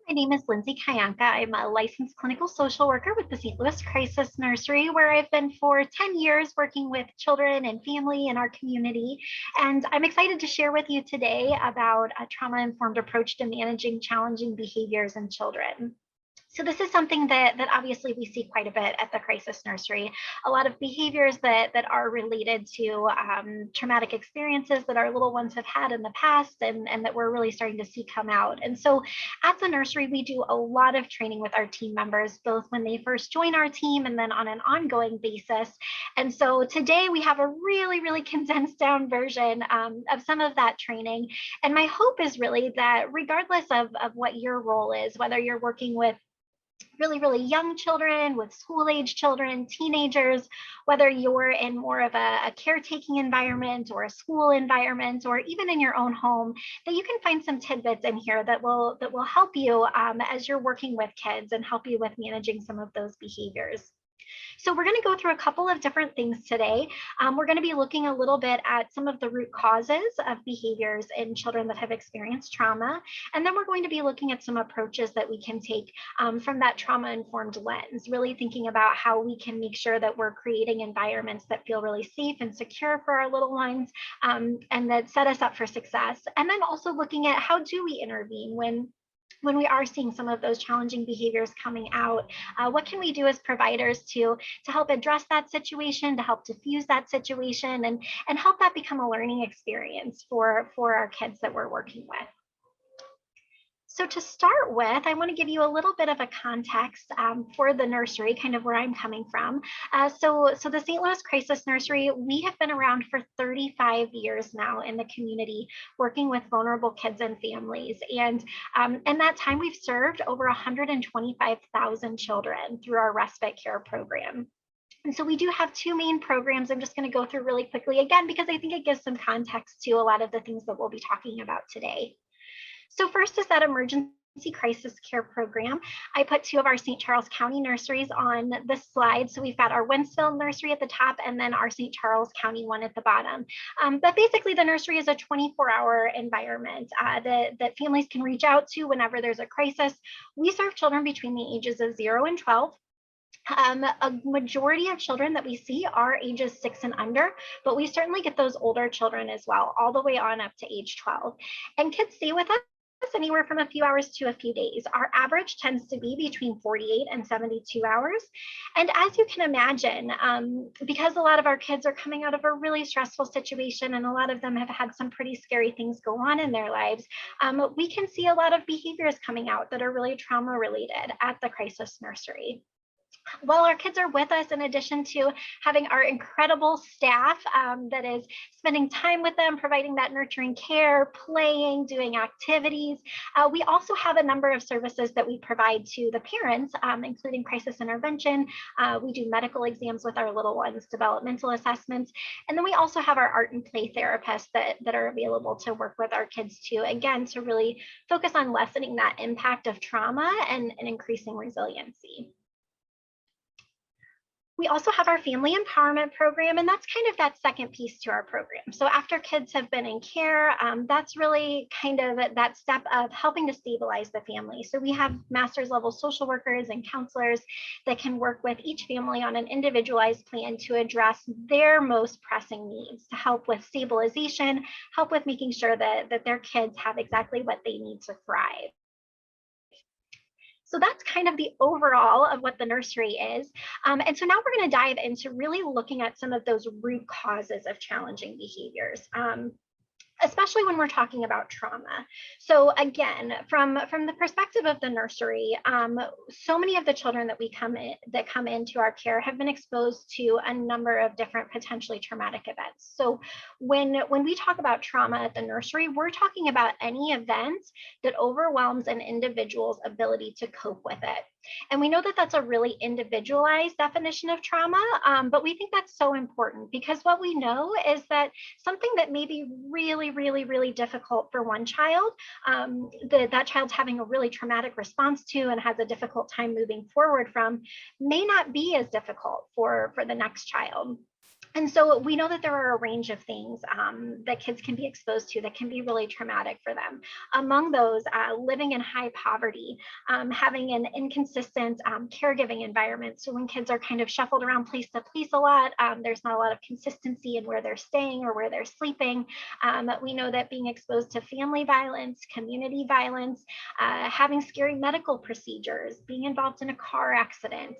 My name is Lindsay Kyonka. I'm a licensed clinical social worker with the St. Louis Crisis Nursery, where I've been for 10 years working with children and family in our community. And I'm excited to share with you today about a trauma-informed approach to managing challenging behaviors in children. So this is something that obviously we see quite a bit at the crisis nursery. A lot of behaviors that are related to traumatic experiences that our little ones have had in the past and that we're really starting to see come out. And so at the nursery, we do a lot of training with our team members, both when they first join our team and then on an ongoing basis. And so today we have a really condensed down version of some of that training. And my hope is really that regardless of what your role is, whether you're working with really young children, with school age children, teenagers, whether you're in more of a caretaking environment or a school environment, or even in your own home, that you can find some tidbits in here that will help you as you're working with kids and help you with managing some of those behaviors. So we're going to go through a couple of different things today. We're going to be looking a little bit at some of the root causes of behaviors in children that have experienced trauma. And then we're going to be looking at some approaches that we can take from that trauma-informed lens, really thinking about how we can make sure that we're creating environments that feel really safe and secure for our little ones and that set us up for success. And then also looking at how do we intervene when we are seeing some of those challenging behaviors coming out. What can we do as providers to help address that situation, to help diffuse that situation, and help that become a learning experience for our kids that we're working with? So to start with, I want to give you a little bit of a context for the nursery, kind of where I'm coming from. So the St. Louis Crisis Nursery, we have been around for 35 years now in the community, working with vulnerable kids and families. And in that time, we've served over 125,000 children through our respite care program. And so we do have two main programs. I'm just going to go through really quickly again, because I think it gives some context to a lot of the things that we'll be talking about today. So first is that emergency crisis care program. I put two of our St. Charles County nurseries on this slide. So we've got our Wentzville nursery at the top and then our St. Charles County one at the bottom. But basically the nursery is a 24-hour environment that families can reach out to whenever there's a crisis. We serve children between the ages of 0 and 12. A majority of children that we see are ages 6 and under, but we certainly get those older children as well, all the way on up to age 12. And kids stay with us anywhere from a few hours to a few days. Our average tends to be between 48 and 72 hours. And as you can imagine, because a lot of our kids are coming out of a really stressful situation and a lot of them have had some pretty scary things go on in their lives, we can see a lot of behaviors coming out that are really trauma related at the crisis nursery. While our kids are with us, in addition to having our incredible staff that is spending time with them, providing that nurturing care, playing, doing activities, we also have a number of services that we provide to the parents, including crisis intervention. We do medical exams with our little ones, developmental assessments, and then we also have our art and play therapists that are available to work with our kids too, again, to really focus on lessening that impact of trauma and increasing resiliency. We also have our family empowerment program, and that's kind of that second piece to our program. So after kids have been in care, that's really kind of that step of helping to stabilize the family. So we have master's level social workers and counselors that can work with each family on an individualized plan to address their most pressing needs, to help with stabilization, help with making sure that their kids have exactly what they need to thrive. So that's kind of the overall of what the nursery is. And so now we're going to dive into really looking at some of those root causes of challenging behaviors. Especially when we're talking about trauma. So again, from the perspective of the nursery, so many of the children that come into our care have been exposed to a number of different potentially traumatic events. So when we talk about trauma at the nursery, we're talking about any event that overwhelms an individual's ability to cope with it. And we know that that's a really individualized definition of trauma, but we think that's so important because what we know is that something that may be really difficult for one child, that child's having a really traumatic response to and has a difficult time moving forward from, may not be as difficult for the next child. And so we know that there are a range of things that kids can be exposed to that can be really traumatic for them. Among those, living in high poverty, having an inconsistent caregiving environment. So when kids are kind of shuffled around place to place a lot, there's not a lot of consistency in where they're staying or where they're sleeping. We know that being exposed to family violence, community violence, having scary medical procedures, being involved in a car accident,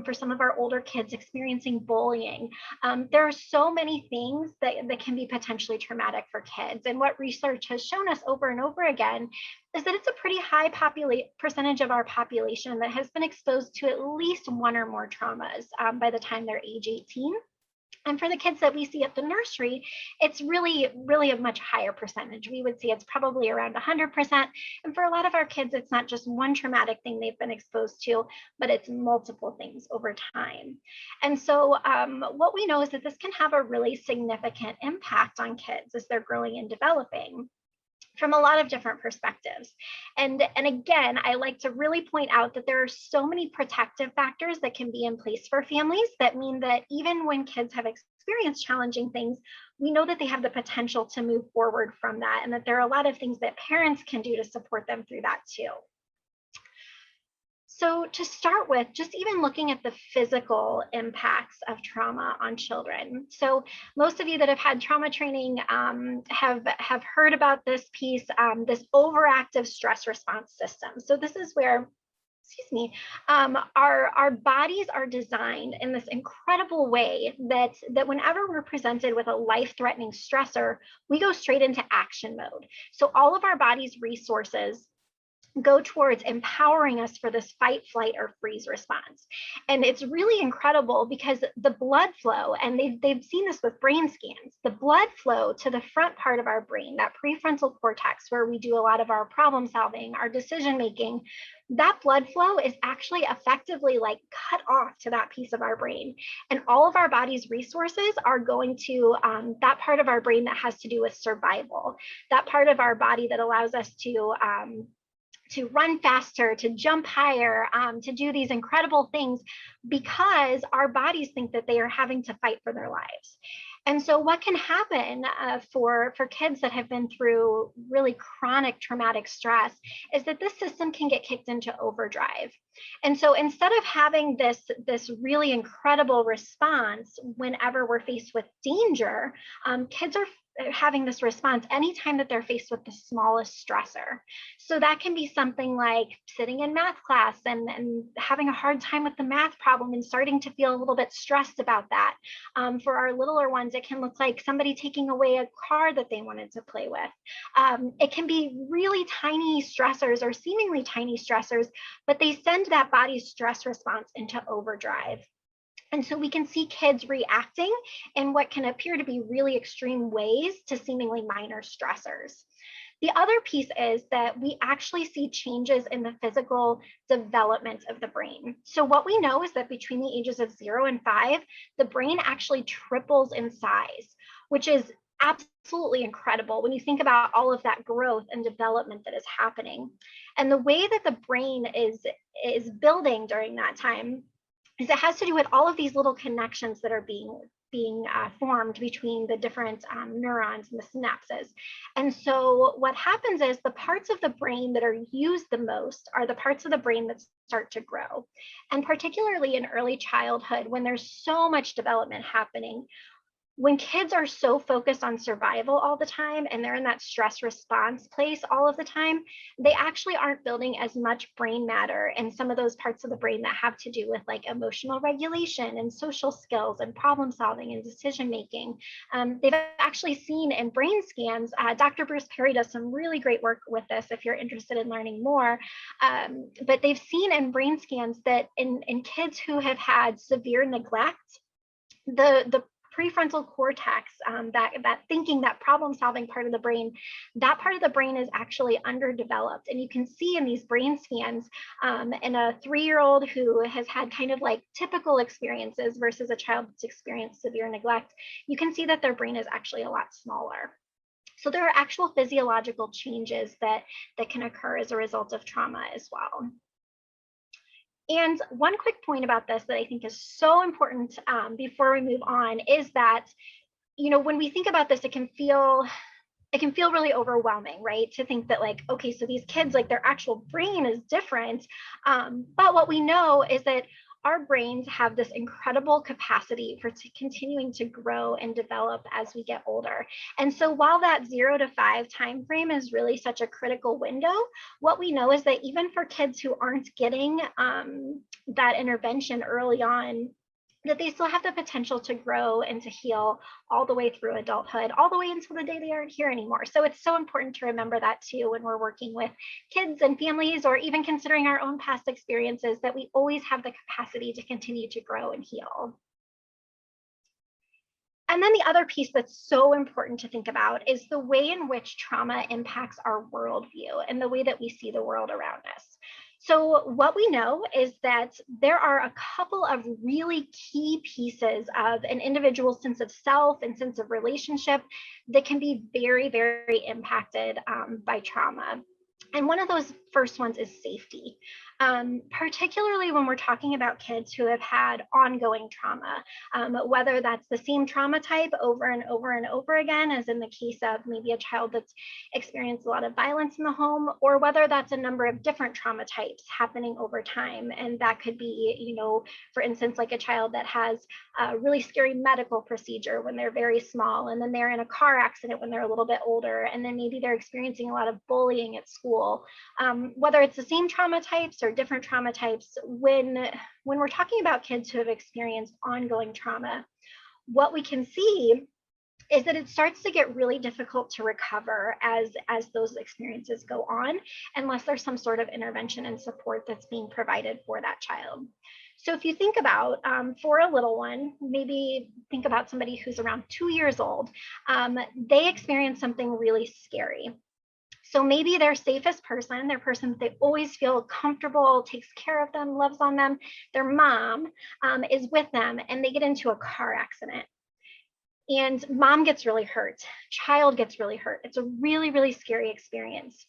for some of our older kids experiencing bullying. There are so many things that can be potentially traumatic for kids. And what research has shown us over and over again is that it's a pretty high percentage of our population that has been exposed to at least one or more traumas by the time they're age 18. And for the kids that we see at the nursery, it's really, really a much higher percentage. We would say it's probably around 100%. And for a lot of our kids, it's not just one traumatic thing they've been exposed to, but it's multiple things over time. And so what we know is that this can have a really significant impact on kids as they're growing and developing from a lot of different perspectives. And again, I like to really point out that there are so many protective factors that can be in place for families that mean that even when kids have experienced challenging things, we know that they have the potential to move forward from that, and that there are a lot of things that parents can do to support them through that too. So to start with, just even looking at the physical impacts of trauma on children. So most of you that have had trauma training have heard about this piece, this overactive stress response system. So this is where, excuse me, our bodies are designed in this incredible way that whenever we're presented with a life-threatening stressor, we go straight into action mode. So all of our body's resources go towards empowering us for this fight, flight, or freeze response. And it's really incredible because the blood flow, and they've seen this with brain scans, the blood flow to the front part of our brain, that prefrontal cortex where we do a lot of our problem solving, our decision making, that blood flow is actually effectively like cut off to that piece of our brain. And all of our body's resources are going to that part of our brain that has to do with survival, that part of our body that allows us to run faster, to jump higher, to do these incredible things because our bodies think that they are having to fight for their lives. And so what can happen for kids that have been through really chronic traumatic stress is that this system can get kicked into overdrive. And so instead of having this really incredible response whenever we're faced with danger, kids are having this response anytime that they're faced with the smallest stressor. So that can be something like sitting in math class and having a hard time with the math problem and starting to feel a little bit stressed about that. For our littler ones, it can look like somebody taking away a car that they wanted to play with. It can be really tiny stressors or seemingly tiny stressors, but they send that body's stress response into overdrive. And so we can see kids reacting in what can appear to be really extreme ways to seemingly minor stressors. The other piece is that we actually see changes in the physical development of the brain. So what we know is that between the ages of 0 and 5, the brain actually triples in size, which is absolutely incredible when you think about all of that growth and development that is happening. And the way that the brain is building during that time is it has to do with all of these little connections that are being formed between the different neurons and the synapses. And so what happens is the parts of the brain that are used the most are the parts of the brain that start to grow. And particularly in early childhood, when there's so much development happening, when kids are so focused on survival all the time and they're in that stress response place all of the time, they actually aren't building as much brain matter and some of those parts of the brain that have to do with like emotional regulation and social skills and problem solving and decision making. They've actually seen in brain scans, Dr. Bruce Perry does some really great work with this if you're interested in learning more, but they've seen in brain scans that in kids who have had severe neglect, the prefrontal cortex, that thinking, that problem solving part of the brain, that part of the brain is actually underdeveloped. And you can see in these brain scans in a 3-year-old who has had kind of like typical experiences versus a child that's experienced severe neglect, you can see that their brain is actually a lot smaller. So there are actual physiological changes that can occur as a result of trauma as well. And one quick point about this that I think is so important before we move on is that, when we think about this, it can feel really overwhelming, right? To think that like, okay, so these kids, like their actual brain is different. But what we know is that our brains have this incredible capacity for continuing to grow and develop as we get older. And so while that 0 to 5 time frame is really such a critical window, what we know is that even for kids who aren't getting that intervention early on, that they still have the potential to grow and to heal all the way through adulthood, all the way until the day they aren't here anymore. So it's so important to remember that too when we're working with kids and families, or even considering our own past experiences, that we always have the capacity to continue to grow and heal. And then the other piece that's so important to think about is the way in which trauma impacts our worldview and the way that we see the world around us. So what we know is that there are a couple of really key pieces of an individual's sense of self and sense of relationship that can be very, very impacted by trauma. And one of those first ones is safety, particularly when we're talking about kids who have had ongoing trauma, whether that's the same trauma type over and over and over again, as in the case of maybe a child that's experienced a lot of violence in the home, or whether that's a number of different trauma types happening over time. And that could be, for instance, like a child that has a really scary medical procedure when they're very small, and then they're in a car accident when they're a little bit older, and then maybe they're experiencing a lot of bullying at school. Whether it's the same trauma types or different trauma types, when we're talking about kids who have experienced ongoing trauma, what we can see is that it starts to get really difficult to recover as those experiences go on, unless there's some sort of intervention and support that's being provided for that child. So if you think about, for a little one, maybe think about somebody who's around 2 years old, they experience something really scary. So maybe their safest person, their person that they always feel comfortable, takes care of them, loves on them, their mom is with them, and they get into a car accident. And mom gets really hurt, child gets really hurt. It's a really, really scary experience.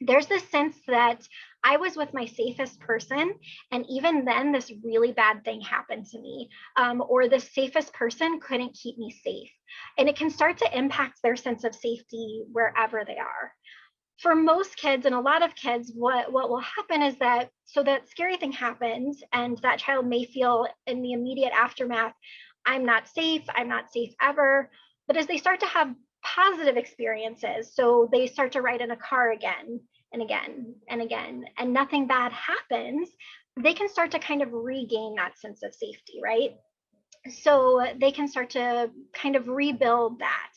There's this sense that I was with my safest person, and even then, this really bad thing happened to me, or the safest person couldn't keep me safe. And it can start to impact their sense of safety wherever they are. For most kids and a lot of kids, what will happen is that, so that scary thing happens, and that child may feel in the immediate aftermath, I'm not safe ever. But as they start to have positive experiences, so they start to ride in a car again and again and again, and nothing bad happens, they can start to kind of regain that sense of safety, right? So they can start to kind of rebuild that.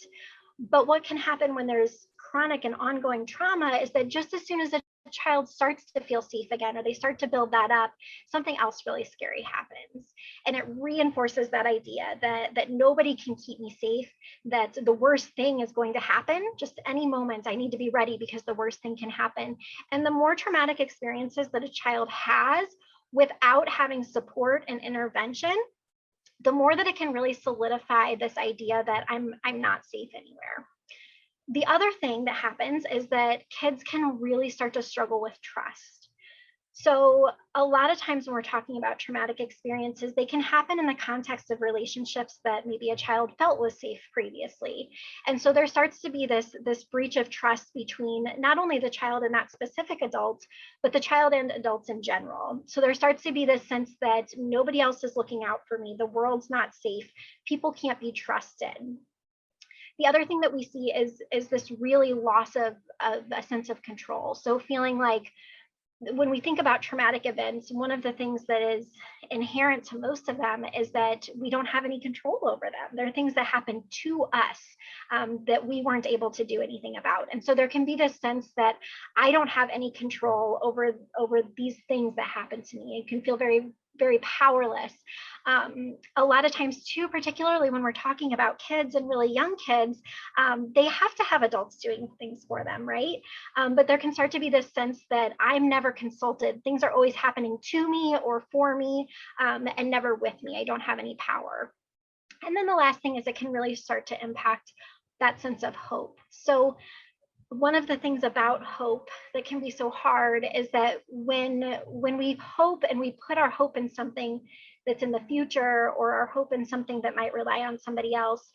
But what can happen when there's chronic and ongoing trauma is that just as soon as a child starts to feel safe again, or they start to build that up, something else really scary happens. And it reinforces that idea that nobody can keep me safe, that the worst thing is going to happen just any moment. I need to be ready because the worst thing can happen. And the more traumatic experiences that a child has without having support and intervention, the more that it can really solidify this idea that I'm not safe anywhere. The other thing that happens is that kids can really start to struggle with trust. So a lot of times when we're talking about traumatic experiences, they can happen in the context of relationships that maybe a child felt was safe previously. And so there starts to be this breach of trust between not only the child and that specific adult, but the child and adults in general. So there starts to be this sense that nobody else is looking out for me. The world's not safe. People can't be trusted. The other thing that we see is this really loss of a sense of control. So feeling like, when we think about traumatic events, one of the things that is inherent to most of them is that we don't have any control over them. There are things that happen to us that we weren't able to do anything about. And so there can be this sense that I don't have any control over these things that happen to me. It can feel very, very powerless. A lot of times too, particularly when we're talking about kids and really young kids, they have to have adults doing things for them, right? But there can start to be this sense that I'm never consulted. Things are always happening to me or for me, and never with me. I don't have any power. And then the last thing is it can really start to impact that sense of hope. So one of the things about hope that can be so hard is that when we hope and we put our hope in something that's in the future, or our hope in something that might rely on somebody else,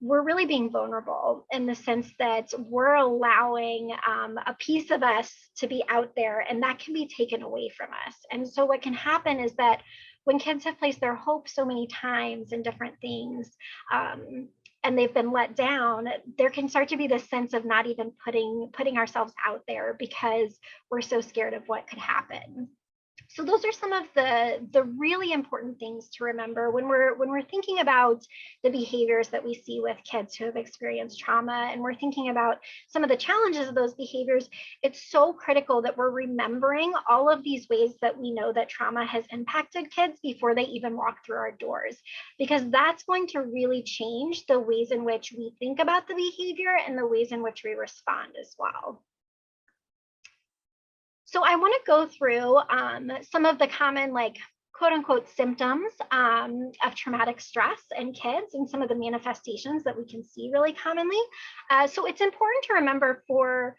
we're really being vulnerable in the sense that we're allowing a piece of us to be out there, and that can be taken away from us. And so what can happen is that when kids have placed their hope so many times in different things, and they've been let down, there can start to be this sense of not even putting ourselves out there because we're so scared of what could happen. So those are some of the really important things to remember when we're thinking about the behaviors that we see with kids who have experienced trauma, and we're thinking about some of the challenges of those behaviors. It's so critical that we're remembering all of these ways that we know that trauma has impacted kids before they even walk through our doors, because that's going to really change the ways in which we think about the behavior and the ways in which we respond as well. So I want to go through some of the common, like, quote unquote symptoms of traumatic stress in kids, and some of the manifestations that we can see really commonly. So it's important to remember for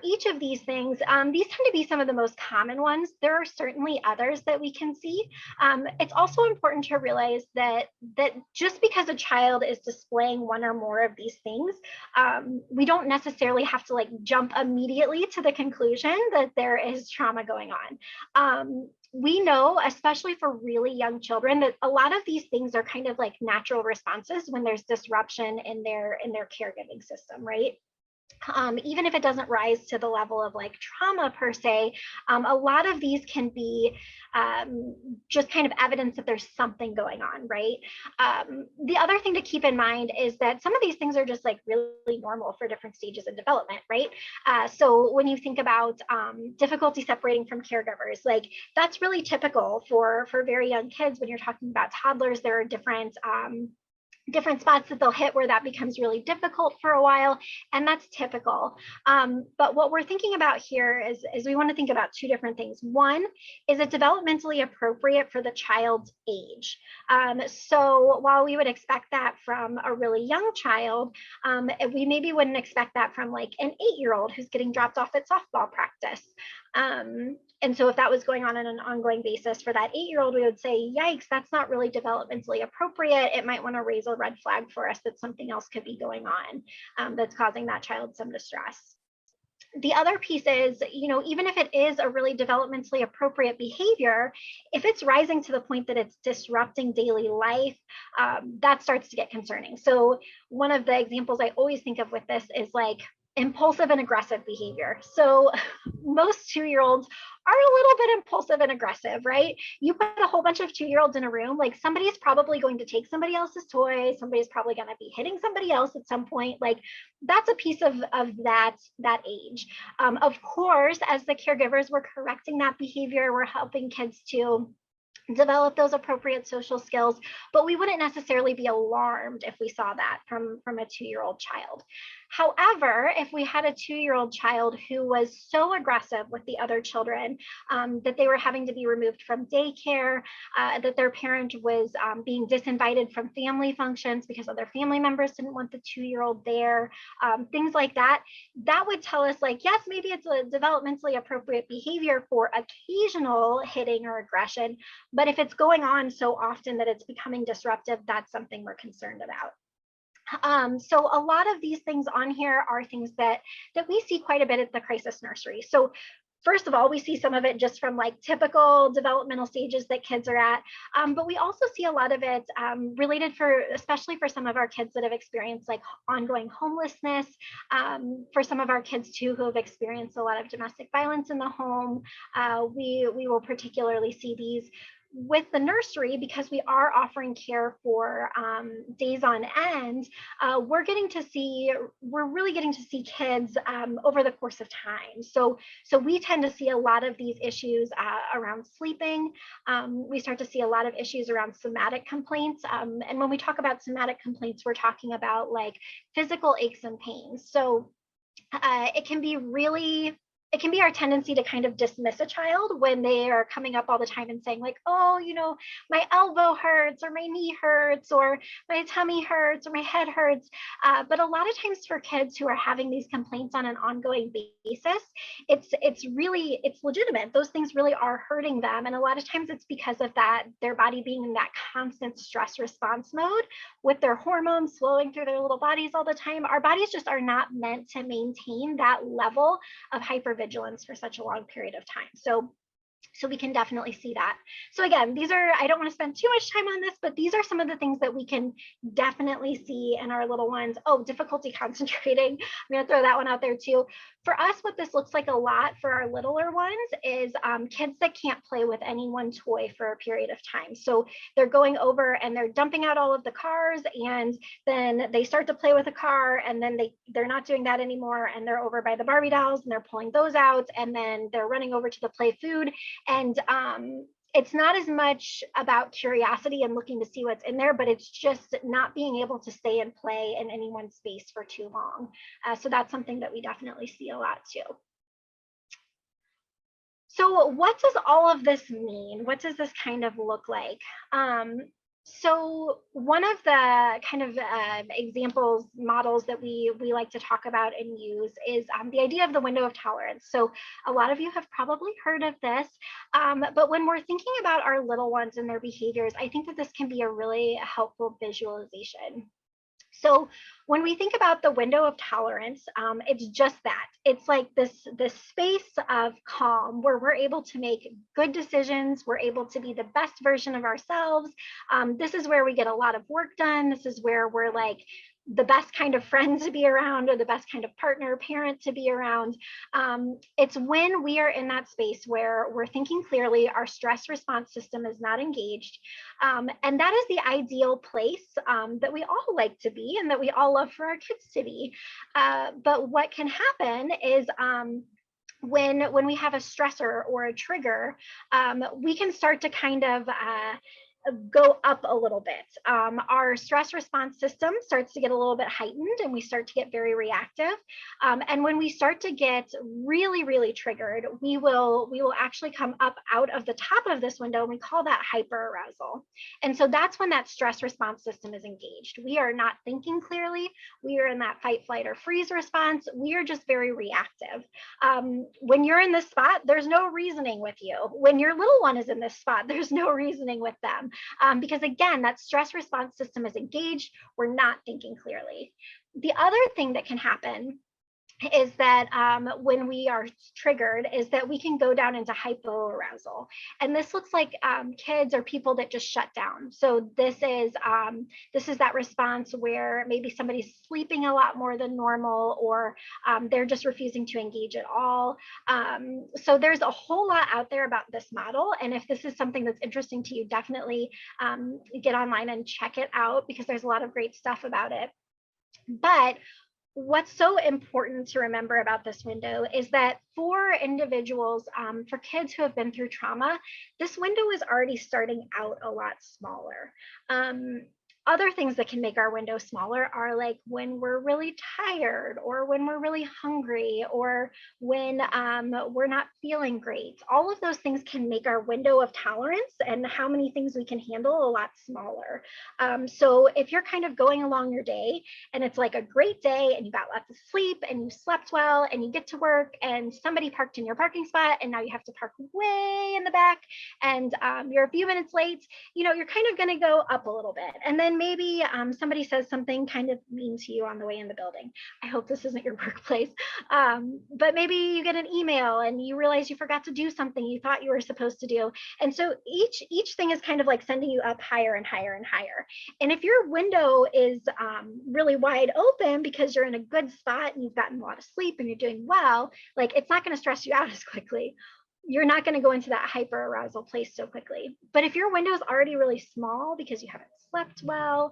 each of these things, these tend to be some of the most common ones. There are certainly others that we can see. It's also important to realize that just because a child is displaying one or more of these things, we don't necessarily have to like jump immediately to the conclusion that there is trauma going on. We know, especially for really young children, that a lot of these things are kind of like natural responses when there's disruption in their caregiving system, right? Even if it doesn't rise to the level of like trauma per se, a lot of these can be just kind of evidence that there's something going on, right? The other thing to keep in mind is that some of these things are just like really normal for different stages of development, right? So when you think about difficulty separating from caregivers, like that's really typical for very young kids. When you're talking about toddlers, there are different spots that they'll hit where that becomes really difficult for a while, and that's typical. But what we're thinking about here is we want to think about two different things. One, is it developmentally appropriate for the child's age? So while we would expect that from a really young child, we maybe wouldn't expect that from like an 8-year-old who's getting dropped off at softball practice. And so if that was going on an ongoing basis for that 8-year-old, we would say, yikes, that's not really developmentally appropriate. It might want to raise a red flag for us that something else could be going on that's causing that child some distress. The other piece is, even if it is a really developmentally appropriate behavior, if it's rising to the point that it's disrupting daily life, that starts to get concerning. So one of the examples I always think of with this is like impulsive and aggressive behavior. So most 2-year-olds are a little bit impulsive and aggressive, right? You put a whole bunch of 2-year-olds in a room, like somebody's probably going to take somebody else's toy, somebody's probably going to be hitting somebody else at some point. Like that's a piece of that age. Of course, as the caregivers, we're correcting that behavior, we're helping kids to develop those appropriate social skills, but we wouldn't necessarily be alarmed if we saw that from a 2-year-old child. However, if we had a 2-year-old child who was so aggressive with the other children that they were having to be removed from daycare, that their parent was being disinvited from family functions because other family members didn't want the 2-year-old there, things like that, that would tell us like, yes, maybe it's a developmentally appropriate behavior for occasional hitting or aggression, but if it's going on so often that it's becoming disruptive, that's something we're concerned about. So a lot of these things on here are things that we see quite a bit at the crisis nursery. So first of all, we see some of it just from like typical developmental stages that kids are at, but we also see a lot of it related especially for some of our kids that have experienced like ongoing homelessness, for some of our kids too who have experienced a lot of domestic violence in the home. We will particularly see these with the nursery, because we are offering care for days on end. We're really getting to see kids over the course of time. So we tend to see a lot of these issues around sleeping. We start to see a lot of issues around somatic complaints. And when we talk about somatic complaints, we're talking about like physical aches and pains. So it can be really it can be our tendency to kind of dismiss a child when they are coming up all the time and saying like, oh, you know, my elbow hurts, or my knee hurts, or my tummy hurts, or my head hurts. But a lot of times for kids who are having these complaints on an ongoing basis, it's legitimate. Those things really are hurting them. And a lot of times it's because of that, their body being in that constant stress response mode with their hormones flowing through their little bodies all the time. Our bodies just are not meant to maintain that level of hypervigilance for such a long period of time. So we can definitely see that. So again, these are, I don't want to spend too much time on this, but these are some of the things that we can definitely see in our little ones. Oh, difficulty concentrating. I'm going to throw that one out there too. For us, what this looks like a lot for our littler ones is kids that can't play with any one toy for a period of time. So they're going over and they're dumping out all of the cars, and then they start to play with a car, and then they're not doing that anymore, and they're over by the Barbie dolls and they're pulling those out, and then they're running over to the play food. And it's not as much about curiosity and looking to see what's in there, but it's just not being able to stay and play in any one space for too long. So that's something that we definitely see a lot too. So what does all of this mean? What does this kind of look like? So one of the kind of examples, models that we like to talk about and use is the idea of the window of tolerance. So a lot of you have probably heard of this, but when we're thinking about our little ones and their behaviors, I think that this can be a really helpful visualization. So when we think about the window of tolerance, it's just that. It's like this space of calm where we're able to make good decisions. We're able to be the best version of ourselves. This is where we get a lot of work done. This is where we're like the best kind of friend to be around, or the best kind of partner, parent to be around. It's when we are in that space where we're thinking clearly, our stress response system is not engaged. And that is the ideal place that we all like to be, and that we all love for our kids to be. But what can happen is when we have a stressor or a trigger, we can start to kind of go up a little bit. Our stress response system starts to get a little bit heightened, and we start to get very reactive. And when we start to get really, really triggered, we will actually come up out of the top of this window, and we call that hyperarousal. And so that's when that stress response system is engaged. We are not thinking clearly. We are in that fight, flight, or freeze response. We are just very reactive. When you're in this spot, there's no reasoning with you. When your little one is in this spot, there's no reasoning with them. Because again, that stress response system is engaged. We're not thinking clearly. The other thing that can happen is that when we are triggered, is that we can go down into hypoarousal. And this looks like kids or people that just shut down. So this is that response where maybe somebody's sleeping a lot more than normal, or they're just refusing to engage at all. So there's a whole lot out there about this model. And if this is something that's interesting to you, definitely get online and check it out, because there's a lot of great stuff about it. But what's so important to remember about this window is that for individuals, for kids who have been through trauma, this window is already starting out a lot smaller. Other things that can make our window smaller are like when we're really tired, or when we're really hungry, or when we're not feeling great. All of those things can make our window of tolerance and how many things we can handle a lot smaller. So if you're kind of going along your day and it's like a great day, and you got lots of sleep, and you slept well, and you get to work, and somebody parked in your parking spot, and now you have to park way in the back, and you're a few minutes late, you know, you're kind of going to go up a little bit. And then maybe somebody says something kind of mean to you on the way in the building. I hope this isn't your workplace. But maybe you get an email and you realize you forgot to do something you thought you were supposed to do. And so each thing is kind of like sending you up higher and higher and higher. And if your window is really wide open because you're in a good spot and you've gotten a lot of sleep and you're doing well, like it's not going to stress you out as quickly. You're not going to go into that hyperarousal place so quickly. But if your window is already really small because you haven't slept well,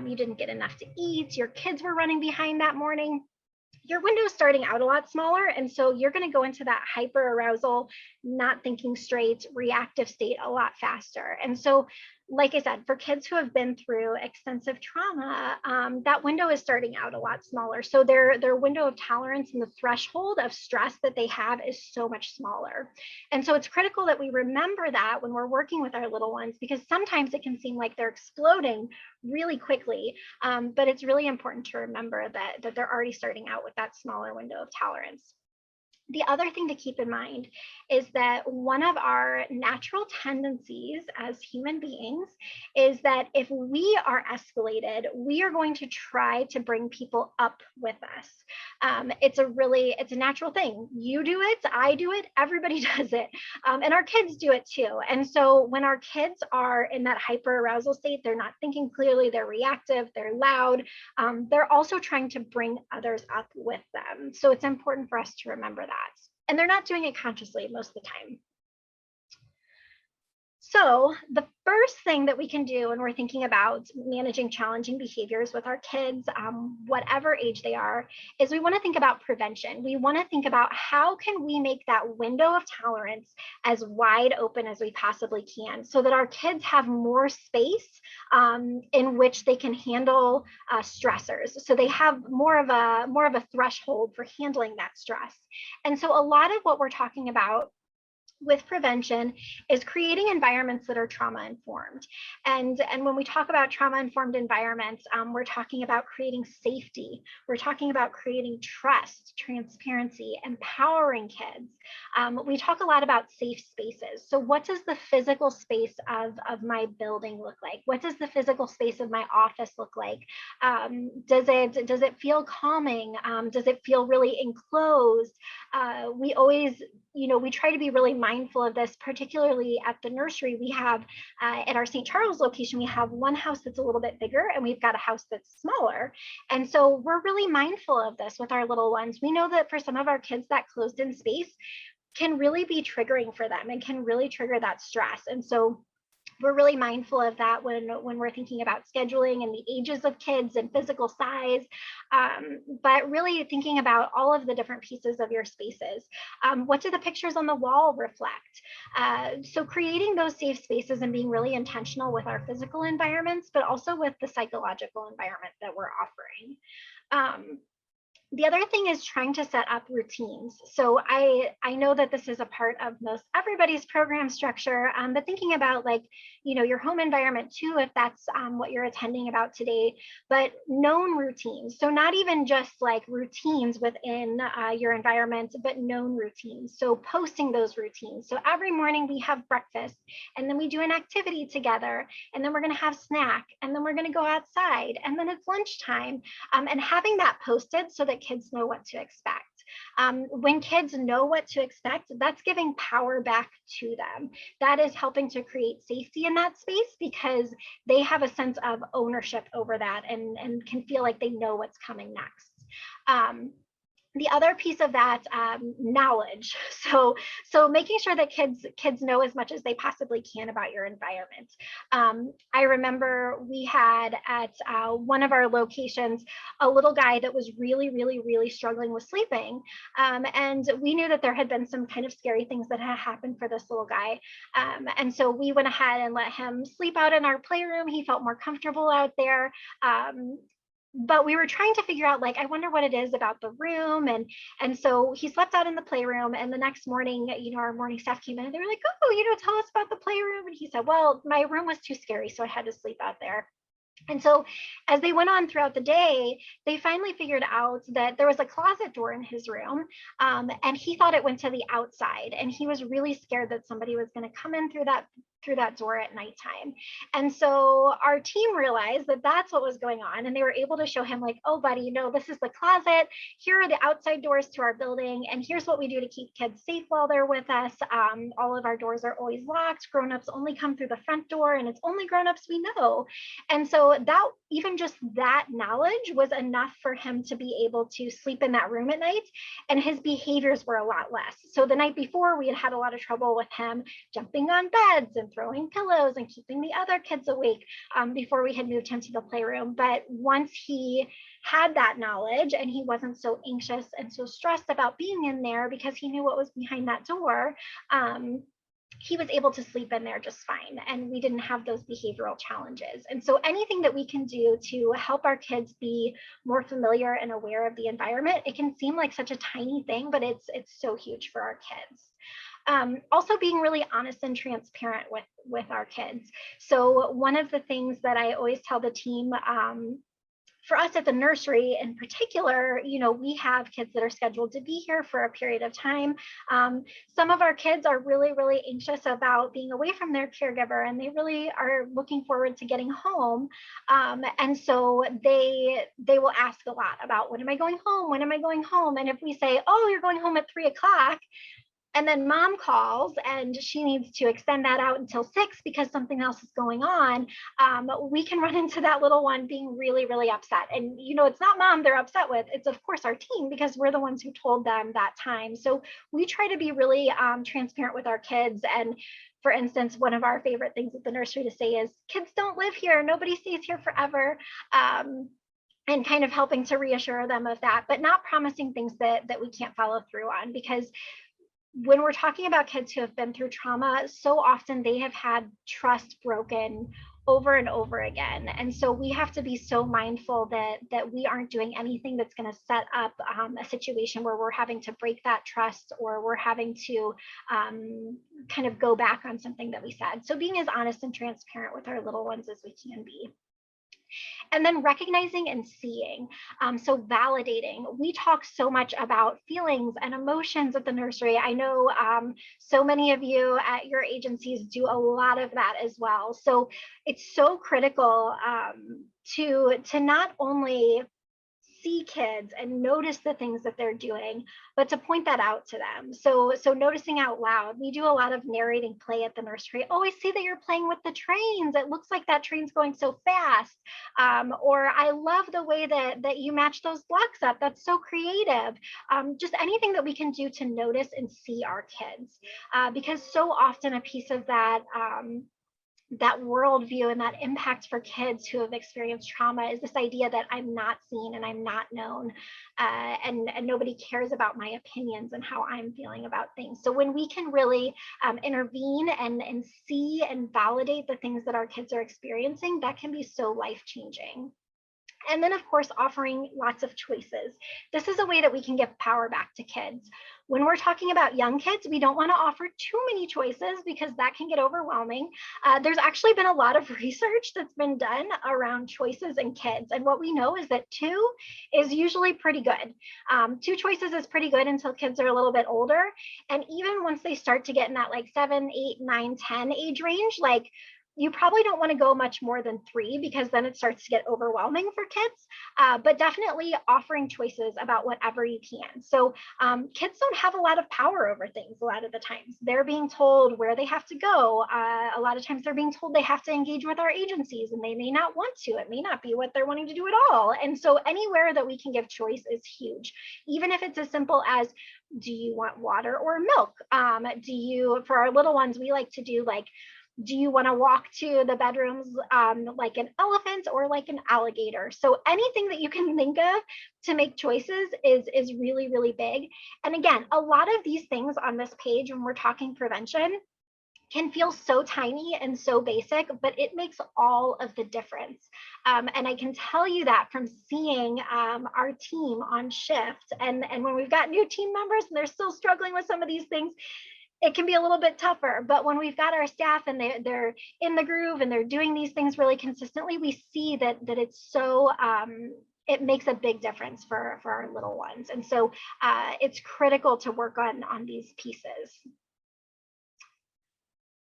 you didn't get enough to eat, your kids were running behind that morning, your window is starting out a lot smaller. And so you're going to go into that hyperarousal, not thinking straight, reactive state a lot faster. And so like I said, for kids who have been through extensive trauma, that window is starting out a lot smaller. So their window of tolerance and the threshold of stress that they have is so much smaller. And so it's critical that we remember that when we're working with our little ones, because sometimes it can seem like they're exploding really quickly. But it's really important to remember that they're already starting out with that smaller window of tolerance. The other thing to keep in mind is that one of our natural tendencies as human beings is that if we are escalated, we are going to try to bring people up with us. It's a natural thing. You do it, I do it, everybody does it. And our kids do it too. And so when our kids are in that hyper arousal state, they're not thinking clearly, they're reactive, they're loud, they're also trying to bring others up with them. So it's important for us to remember that. And they're not doing it consciously most of the time. So the first thing that we can do when we're thinking about managing challenging behaviors with our kids, whatever age they are, is we want to think about prevention. We want to think about how can we make that window of tolerance as wide open as we possibly can, so that our kids have more space in which they can handle stressors. So they have more of a threshold for handling that stress. And so a lot of what we're talking about with prevention is creating environments that are trauma informed. And when we talk about trauma informed environments, we're talking about creating safety. We're talking about creating trust, transparency, empowering kids. We talk a lot about safe spaces. So what does the physical space of my building look like? What does the physical space of my office look like? Does it feel calming? Does it feel really enclosed? We always, we try to be really mindful of this, particularly at the nursery. We have, at our St. Charles location, we have one house that's a little bit bigger and we've got a house that's smaller. And so we're really mindful of this with our little ones. We know that for some of our kids, that closed in space can really be triggering for them and can really trigger that stress. And so we're really mindful of that when we're thinking about scheduling and the ages of kids and physical size, but really thinking about all of the different pieces of your spaces. What do the pictures on the wall reflect? So creating those safe spaces and being really intentional with our physical environments, but also with the psychological environment that we're offering. The other thing is trying to set up routines. So I know that this is a part of most everybody's program structure, but thinking about your home environment too, if that's what you're attending about today, but known routines. So not even just like routines within your environment, but known routines. So posting those routines. So every morning we have breakfast and then we do an activity together and then we're going to have snack and then we're going to go outside and then it's lunchtime, and having that posted so that kids know what to expect. When kids know what to expect, that's giving power back to them. That is helping to create safety in that space because they have a sense of ownership over that and can feel like they know what's coming next. The other piece of that, knowledge. So making sure that kids know as much as they possibly can about your environment. I remember we had at one of our locations a little guy that was really, really, really struggling with sleeping, and we knew that there had been some kind of scary things that had happened for this little guy, and so we went ahead and let him sleep out in our playroom. He felt more comfortable out there. But we were trying to figure out, I wonder what it is about the room. And so he slept out in the playroom. And the next morning, our morning staff came in and they were like, oh, tell us about the playroom. And he said, well, my room was too scary, so I had to sleep out there. And so as they went on throughout the day, they finally figured out that there was a closet door in his room, and he thought it went to the outside. And he was really scared that somebody was going to come in through that door at nighttime. And so our team realized that that's what was going on. And they were able to show him oh, buddy, this is the closet. Here are the outside doors to our building. And here's what we do to keep kids safe while they're with us. All of our doors are always locked. Grownups only come through the front door and it's only grownups we know. And so that, even just that knowledge was enough for him to be able to sleep in that room at night. And his behaviors were a lot less. So the night before we had a lot of trouble with him jumping on beds and throwing pillows and keeping the other kids awake before we had moved him to the playroom. But once he had that knowledge and he wasn't so anxious and so stressed about being in there because he knew what was behind that door, he was able to sleep in there just fine, and we didn't have those behavioral challenges. And so anything that we can do to help our kids be more familiar and aware of the environment, it can seem like such a tiny thing, but it's so huge for our kids. Also being really honest and transparent with our kids. So one of the things that I always tell the team, for us at the nursery in particular, we have kids that are scheduled to be here for a period of time. Some of our kids are really, really anxious about being away from their caregiver, and they really are looking forward to getting home. And so they will ask a lot about, when am I going home? When am I going home? And if we say, oh, you're going home at 3 o'clock, and then mom calls and she needs to extend that out until 6 because something else is going on, we can run into that little one being really, really upset. And, it's not mom they're upset with. It's, of course, our team, because we're the ones who told them that time. So we try to be really transparent with our kids. And for instance, one of our favorite things at the nursery to say is, kids don't live here. Nobody stays here forever. And kind of helping to reassure them of that, but not promising things that we can't follow through on, because when we're talking about kids who have been through trauma, so often they have had trust broken over and over again. And so we have to be so mindful that we aren't doing anything that's going to set up a situation where we're having to break that trust, or we're having to kind of go back on something that we said. So being as honest and transparent with our little ones as we can be. And then recognizing and seeing, so validating. We talk so much about feelings and emotions at the nursery. I know so many of you at your agencies do a lot of that as well. So it's so critical to not only see kids and notice the things that they're doing, but to point that out to them. So noticing out loud. We do a lot of narrating play at the nursery. Oh, I see that you're playing with the trains. It looks like that train's going so fast. Or I love the way that you match those blocks up. That's so creative. Just anything that we can do to notice and see our kids. Because so often a piece of that that worldview and that impact for kids who have experienced trauma is this idea that I'm not seen and I'm not known, and nobody cares about my opinions and how I'm feeling about things. So when we can really intervene and see and validate the things that our kids are experiencing, that can be so life-changing. And then, of course, offering lots of choices. This is a way that we can give power back to kids. When we're talking about young kids, we don't want to offer too many choices because that can get overwhelming. There's actually been a lot of research that's been done around choices in kids. And what we know is that 2 is usually pretty good. 2 choices is pretty good until kids are a little bit older. And even once they start to get in that like 7, 8, 9, 10 age range, like, you probably don't want to go much more than 3 because then it starts to get overwhelming for kids, but definitely offering choices about whatever you can. So kids don't have a lot of power over things a lot of the times. They're being told where they have to go. A lot of times they're being told they have to engage with our agencies, and they may not want to. It may not be what they're wanting to do at all. And so anywhere that we can give choice is huge, even if it's as simple as, do you want water or milk? For our little ones, we like to do like, do you want to walk to the bedrooms like an elephant or like an alligator? So anything that you can think of to make choices is really, really big. And again, a lot of these things on this page, when we're talking prevention, can feel so tiny and so basic, but it makes all of the difference. And I can tell you that from seeing our team on shift, and when we've got new team members and they're still struggling with some of these things, it can be a little bit tougher. But when we've got our staff and they're in the groove and they're doing these things really consistently, we see that it's so it makes a big difference for our little ones. And so it's critical to work on these pieces.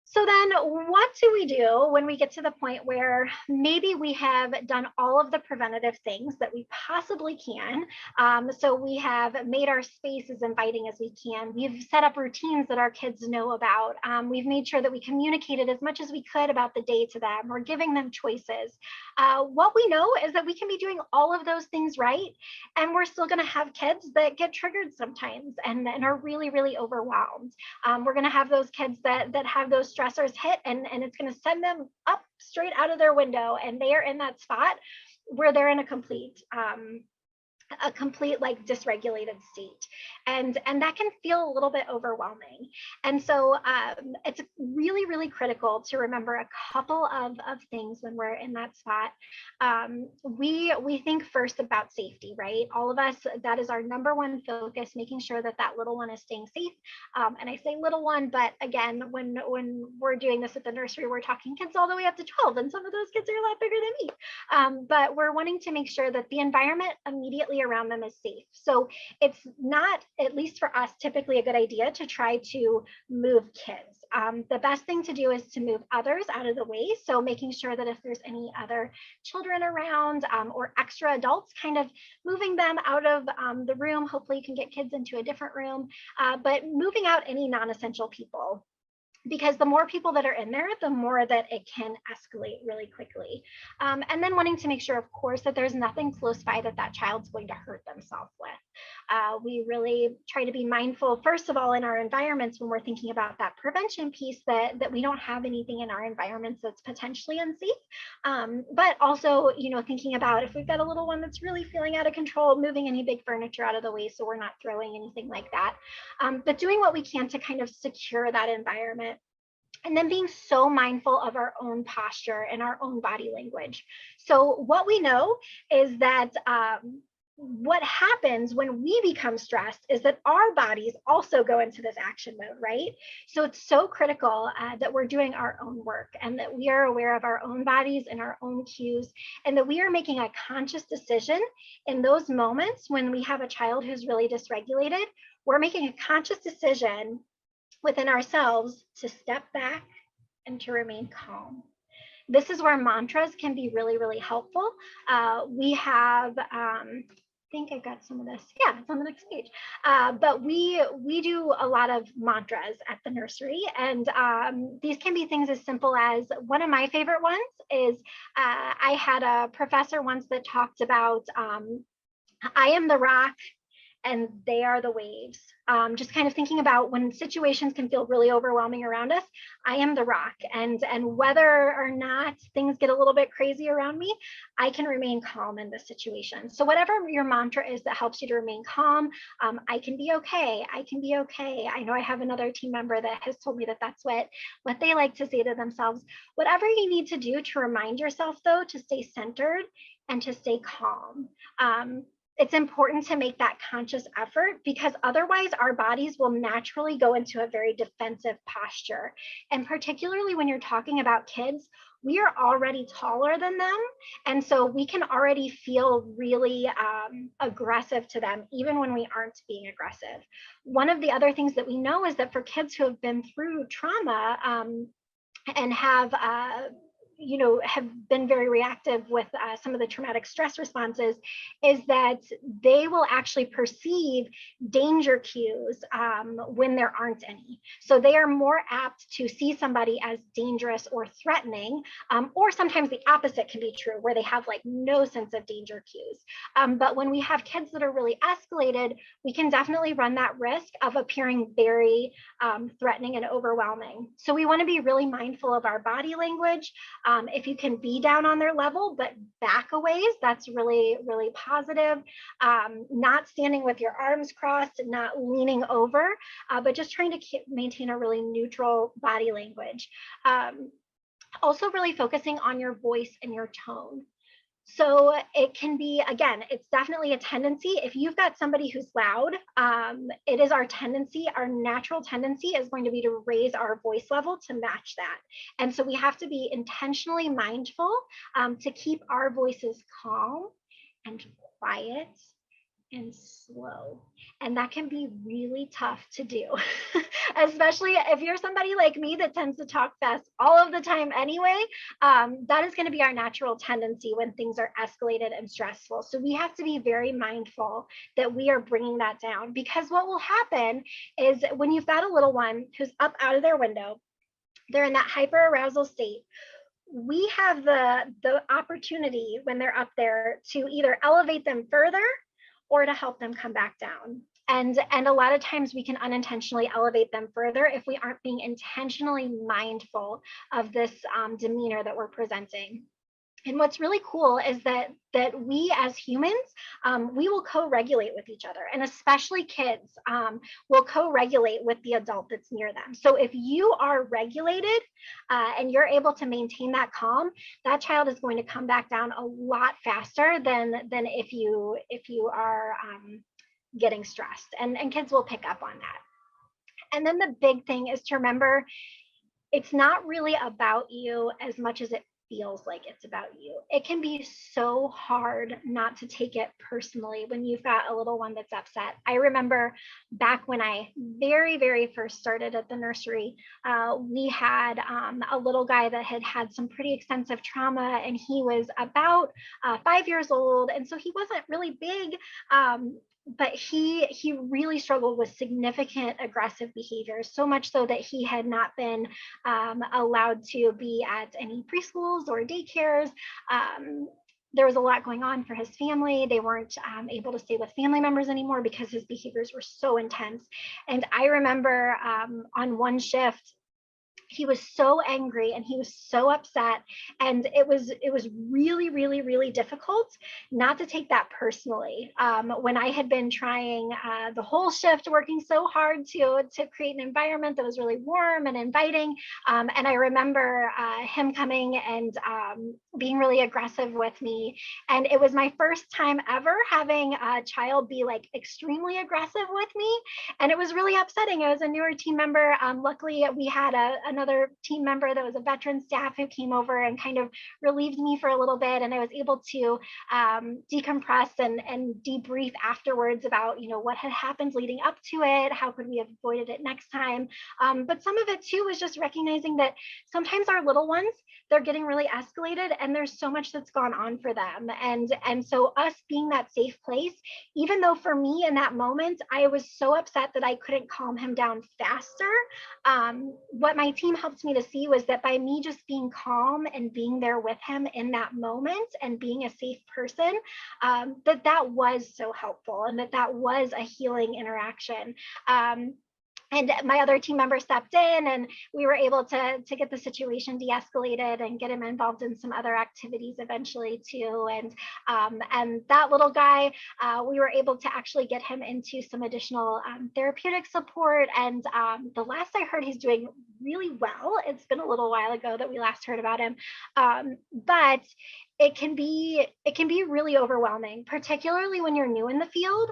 So then what do we do when we get to the point where maybe we have done all of the preventative things that we possibly can? So we have made our space as inviting as we can. We've set up routines that our kids know about. We've made sure that we communicated as much as we could about the day to them. We're giving them choices. What we know is that we can be doing all of those things right, and we're still going to have kids that get triggered sometimes and are really, really overwhelmed. We're going to have those kids that have those stressors hit, and it's going to send them up straight out of their window, and they are in that spot where they're in a complete a complete like dysregulated state, and that can feel a little bit overwhelming. And so it's really critical to remember a couple of things when we're in that spot. We think first about safety, right? All of us, that is our number one focus, making sure that that little one is staying safe. And I say little one, but again, when we're doing this at the nursery, we're talking kids all the way up to 12, and some of those kids are a lot bigger than me. But we're wanting to make sure that the environment immediately around them is safe. So it's not, at least for us, typically a good idea to try to move kids. The best thing to do is to move others out of the way. So making sure that if there's any other children around or extra adults, kind of moving them out of the room. Hopefully you can get kids into a different room, but moving out any non-essential people, because the more people that are in there, the more that it can escalate really quickly. And then wanting to make sure, of course, that there's nothing close by that that child's going to hurt themselves with. We really try to be mindful, first of all, in our environments when we're thinking about that prevention piece, that we don't have anything in our environments that's potentially unsafe. But also, thinking about if we've got a little one that's really feeling out of control, moving any big furniture out of the way so we're not throwing anything like that. But doing what we can to kind of secure that environment. And then being so mindful of our own posture and our own body language. So what we know is that what happens when we become stressed is that our bodies also go into this action mode, right? So it's so critical that we're doing our own work, and that we are aware of our own bodies and our own cues, and that we are making a conscious decision in those moments when we have a child who's really dysregulated. We're making a conscious decision within ourselves to step back and to remain calm. This is where mantras can be really helpful. We have, I think I've got some of this. Yeah, it's on the next page. But we do a lot of mantras at the nursery, and these can be things as simple as, one of my favorite ones is, I had a professor once that talked about, I am the rock and they are the waves. Just kind of thinking about when situations can feel really overwhelming around us, I am the rock, and whether or not things get a little bit crazy around me, I can remain calm in this situation. So whatever your mantra is that helps you to remain calm, I can be okay. I can be okay. I know I have another team member that has told me that that's what they like to say to themselves. Whatever you need to do to remind yourself, though, to stay centered and to stay calm. It's important to make that conscious effort, because otherwise our bodies will naturally go into a very defensive posture. And particularly when you're talking about kids, we are already taller than them. And so we can already feel really aggressive to them, even when we aren't being aggressive. One of the other things that we know is that for kids who have been through trauma and have been very reactive with some of the traumatic stress responses, is that they will actually perceive danger cues when there aren't any. So they are more apt to see somebody as dangerous or threatening, or sometimes the opposite can be true, where they have like no sense of danger cues. But when we have kids that are really escalated, we can definitely run that risk of appearing very threatening and overwhelming. So we want to be really mindful of our body language. If you can be down on their level, but back a ways, that's really positive. Not standing with your arms crossed, not leaning over, but just trying to maintain a really neutral body language. Also really focusing on your voice and your tone. So it can be, again, it's definitely a tendency. If you've got somebody who's loud, it is our tendency, our natural tendency is going to be to raise our voice level to match that. And so we have to be intentionally mindful to keep our voices calm and quiet and slow. And that can be really tough to do, especially if you're somebody like me that tends to talk fast all of the time anyway. That is going to be our natural tendency when things are escalated and stressful. So we have to be very mindful that we are bringing that down, because what will happen is when you've got a little one who's up out of their window, they're in that hyperarousal state. We have the opportunity when they're up there to either elevate them further or to help them come back down. And a lot of times we can unintentionally elevate them further if we aren't being intentionally mindful of this demeanor that we're presenting. And what's really cool is that we as humans, we will co-regulate with each other, and especially kids will co-regulate with the adult that's near them. So if you are regulated and you're able to maintain that calm, that child is going to come back down a lot faster than if you are getting stressed, and kids will pick up on that. And then the big thing is to remember, it's not really about you as much as it feels like it's about you. It can be so hard not to take it personally when you've got a little one that's upset. I remember back when I very first started at the nursery, we had a little guy that had had some pretty extensive trauma, and he was about 5 years old. And so he wasn't really big, but he really struggled with significant aggressive behaviors, so much so that he had not been allowed to be at any preschools or daycares. There was a lot going on for his family. They weren't able to stay with family members anymore because his behaviors were so intense. And I remember on one shift, he was so angry and he was so upset, and it was really difficult not to take that personally, when I had been trying the whole shift, working so hard to create an environment that was really warm and inviting. And I remember him coming and being really aggressive with me, and it was my first time ever having a child be like extremely aggressive with me, and it was really upsetting. It was a newer team member. Luckily we had another team member that was a veteran staff who came over and kind of relieved me for a little bit, and I was able to decompress and debrief afterwards about, you know, what had happened leading up to it, how could we have avoided it next time. But some of it too was just recognizing that sometimes our little ones, they're getting really escalated, and there's so much that's gone on for them, and so us being that safe place, even though for me in that moment I was so upset that I couldn't calm him down faster, what my team helped me to see was that by me just being calm and being there with him in that moment and being a safe person, that was so helpful, and that was a healing interaction. And my other team member stepped in, and we were able to get the situation de-escalated and get him involved in some other activities eventually too. And that little guy, we were able to actually get him into some additional therapeutic support. And the last I heard, he's doing really well. It's been a little while ago that we last heard about him, but it can be really overwhelming, particularly when you're new in the field,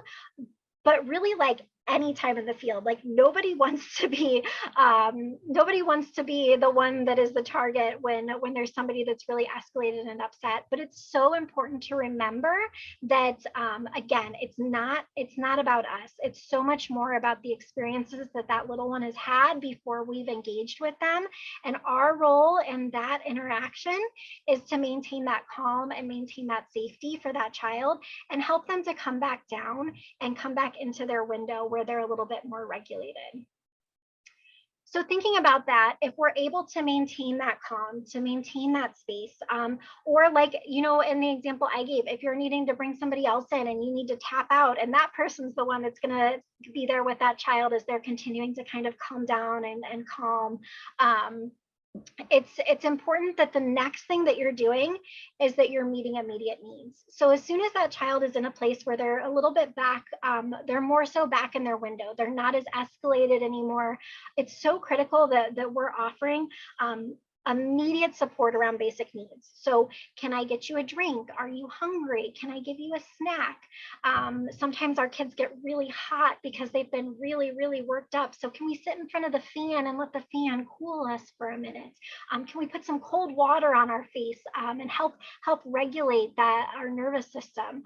but really like any time in the field. Like nobody wants to be the one that is the target when there's somebody that's really escalated and upset. But it's so important to remember that again, it's not about us. It's so much more about the experiences that little one has had before we've engaged with them, and our role in that interaction is to maintain that calm and maintain that safety for that child, and help them to come back down and come back into their window where they're a little bit more regulated. So thinking about that, if we're able to maintain that calm, to maintain that space, or like, you know, in the example I gave, if you're needing to bring somebody else in and you need to tap out, and that person's the one that's going to be there with that child as they're continuing to kind of calm down and calm, it's important that the next thing that you're doing is that you're meeting immediate needs. So as soon as that child is in a place where they're a little bit back, they're more so back in their window, they're not as escalated anymore, it's so critical that we're offering immediate support around basic needs. So can I get you a drink? Are you hungry? Can I give you a snack? Sometimes our kids get really hot because they've been really worked up. So can we sit in front of the fan and let the fan cool us for a minute? Can we put some cold water on our face and help regulate our nervous system?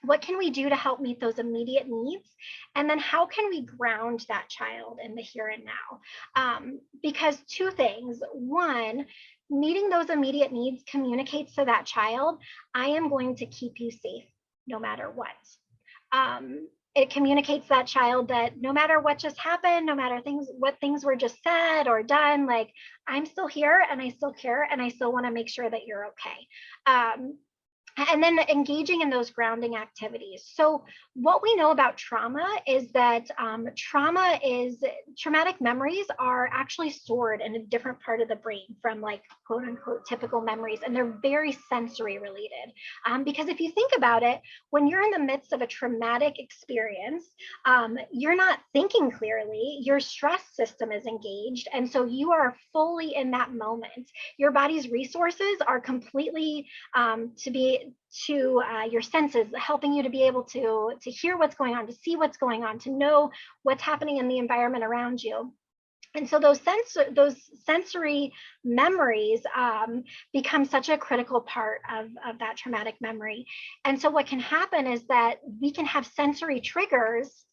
What can we do to help meet those immediate needs? And then how can we ground that child in the here and now? Because two things. One, meeting those immediate needs communicates to that child, I am going to keep you safe no matter what. It communicates to that child that no matter what just happened, no matter what things were just said or done, like I'm still here and I still care and I still want to make sure that you're okay. And then engaging in those grounding activities. So what we know about trauma is that traumatic memories are actually stored in a different part of the brain from like quote unquote typical memories, and they're very sensory related. Because if you think about it, when you're in the midst of a traumatic experience, you're not thinking clearly, your stress system is engaged, and so you are fully in that moment. Your body's resources are completely to your senses, helping you to be able to hear what's going on, to see what's going on, to know what's happening in the environment around you. And so those sensory memories become such a critical part of that traumatic memory. And so what can happen is that we can have sensory triggers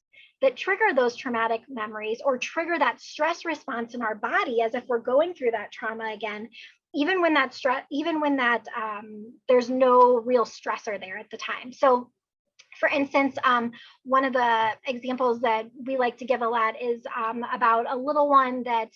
that trigger those traumatic memories or trigger that stress response in our body as if we're going through that trauma again, even when there's no real stressor there at the time. So for instance, one of the examples that we like to give a lot is about a little one that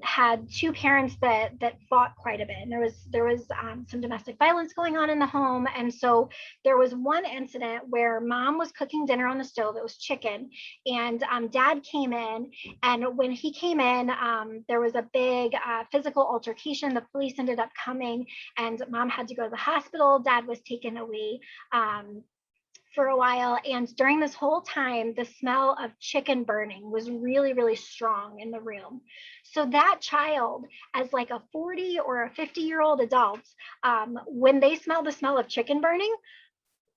had two parents that fought quite a bit. And there was some domestic violence going on in the home, and so there was one incident where mom was cooking dinner on the stove. It was chicken, and dad came in, and when he came in, there was a big physical altercation. The police ended up coming, and mom had to go to the hospital. Dad was taken away for a while. And during this whole time, the smell of chicken burning was really, really strong in the room. So that child, as like a 40 or a 50-year-old adult, when they smell the smell of chicken burning,